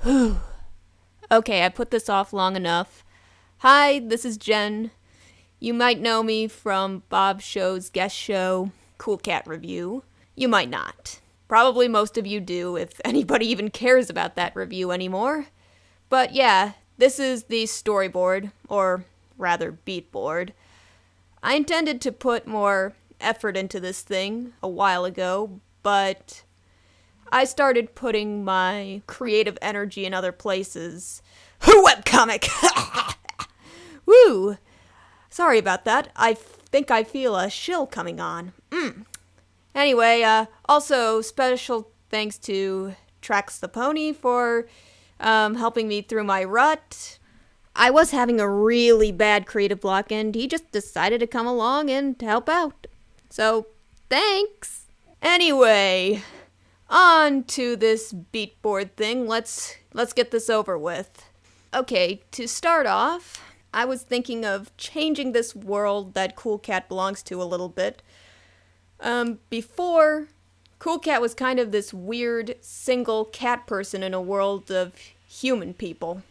Okay, I put this off long enough. Hi, this is Jen. You might know me from Bob's show's guest show, Cool Cat Review. You might not. Probably most of you do, if anybody even cares about that review anymore. But yeah, this is the storyboard, or rather beat board. I intended to put more effort into this thing a while ago, but I started putting my creative energy in other places. Webcomic! Woo! Sorry about that. I think I feel a shill coming on. Anyway, also special thanks to Trax the Pony for helping me through my rut. I was having a really bad creative block and he just decided to come along and help out. So, thanks! Anyway, on to this beat board thing. Let's get this over with. Okay, to start off, I was thinking of changing this world that Cool Cat belongs to a little bit. Before, Cool Cat was kind of this weird single cat person in a world of human people.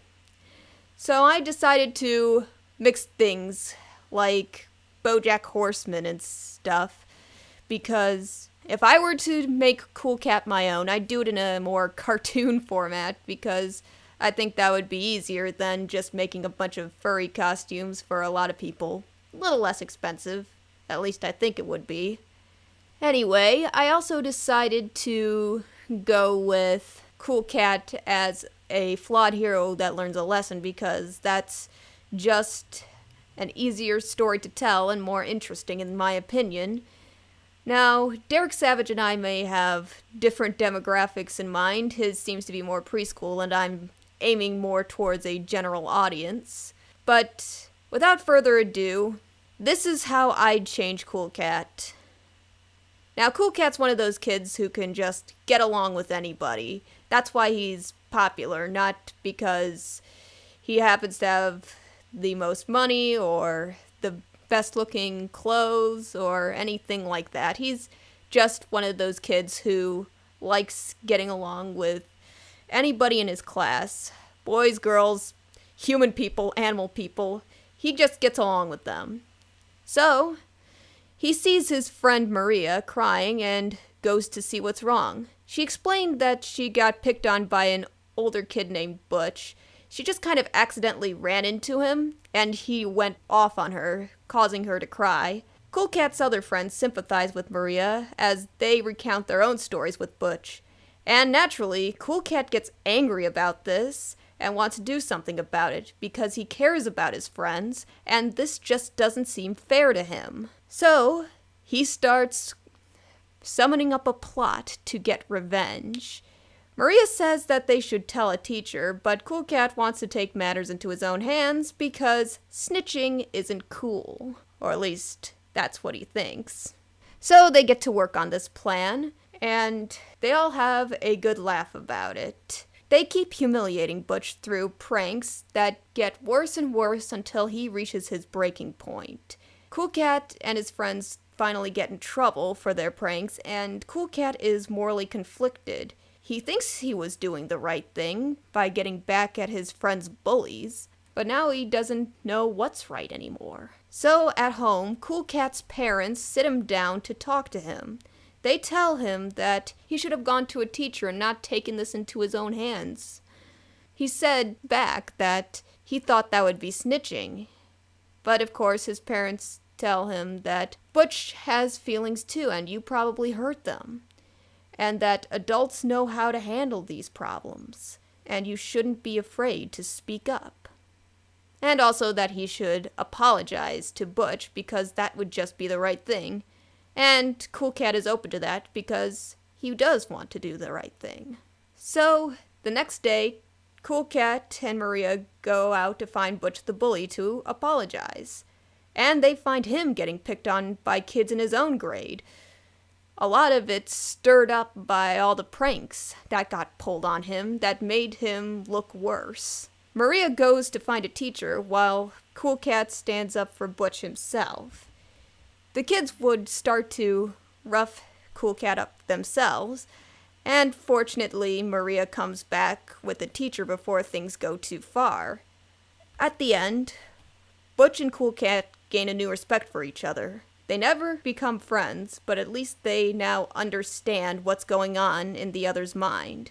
So I decided to mix things like BoJack Horseman and stuff, because if I were to make Cool Cat my own, I'd do it in a more cartoon format, because I think that would be easier than just making a bunch of furry costumes for a lot of people. A little less expensive, at least I think it would be. Anyway, I also decided to go with Cool Cat as a flawed hero that learns a lesson, because that's just an easier story to tell and more interesting in my opinion. Now, Derek Savage and I may have different demographics in mind. His seems to be more preschool and I'm aiming more towards a general audience. But without further ado, this is how I'd change Cool Cat. Now, Cool Cat's one of those kids who can just get along with anybody. That's why he's popular, not because he happens to have the most money or the best looking clothes or anything like that. He's just one of those kids who likes getting along with anybody in his class. Boys, girls, human people, animal people. He just gets along with them. So, he sees his friend Maria crying and goes to see what's wrong. She explained that she got picked on by an older kid named Butch. She just kind of accidentally ran into him, and he went off on her, causing her to cry. Cool Cat's other friends sympathize with Maria as they recount their own stories with Butch. And naturally, Cool Cat gets angry about this and wants to do something about it because he cares about his friends, and this just doesn't seem fair to him. So, he starts summoning up a plot to get revenge. Maria says that they should tell a teacher, but Cool Cat wants to take matters into his own hands because snitching isn't cool. Or at least, that's what he thinks. So they get to work on this plan, and they all have a good laugh about it. They keep humiliating Butch through pranks that get worse and worse until he reaches his breaking point. Cool Cat and his friends finally get in trouble for their pranks, and Cool Cat is morally conflicted. He thinks he was doing the right thing by getting back at his friend's bullies, but now he doesn't know what's right anymore. So at home, Cool Cat's parents sit him down to talk to him. They tell him that he should have gone to a teacher and not taken this into his own hands. He said back that he thought that would be snitching, but of course his parents tell him that Butch has feelings too and you probably hurt them, and that adults know how to handle these problems, and you shouldn't be afraid to speak up. And also that he should apologize to Butch because that would just be the right thing, and Cool Cat is open to that because he does want to do the right thing. So, the next day, Cool Cat and Maria go out to find Butch the bully to apologize. And they find him getting picked on by kids in his own grade. A lot of it stirred up by all the pranks that got pulled on him that made him look worse. Maria goes to find a teacher while Cool Cat stands up for Butch himself. The kids would start to rough Cool Cat up themselves, And fortunately, Maria comes back with the teacher before things go too far. At the end, Butch and Cool Cat gain a new respect for each other. They never become friends, but at least they now understand what's going on in the other's mind.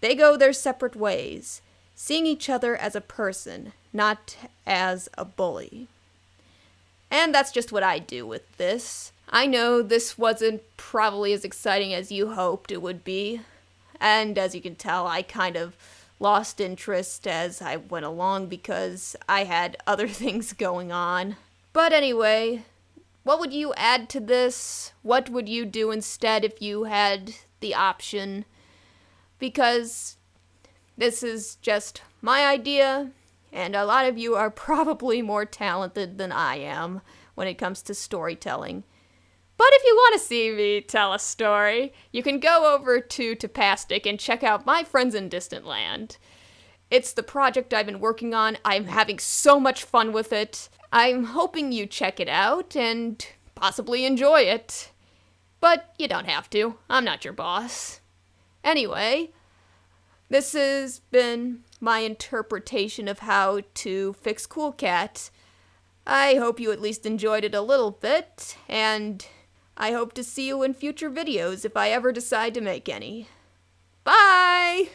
They go their separate ways, seeing each other as a person, not as a bully. And that's just what I do with this. I know this wasn't probably as exciting as you hoped it would be, and as you can tell, I kind of lost interest as I went along because I had other things going on. But anyway, what would you add to this? What would you do instead if you had the option? Because this is just my idea, and a lot of you are probably more talented than I am when it comes to storytelling. But if you want to see me tell a story, you can go over to Tapastic and check out My Friends in Distant Land. It's the project I've been working on. I'm having so much fun with it. I'm hoping you check it out and possibly enjoy it. But you don't have to. I'm not your boss. Anyway, this has been my interpretation of how to fix Cool Cat. I hope you at least enjoyed it a little bit, and I hope to see you in future videos if I ever decide to make any. Bye!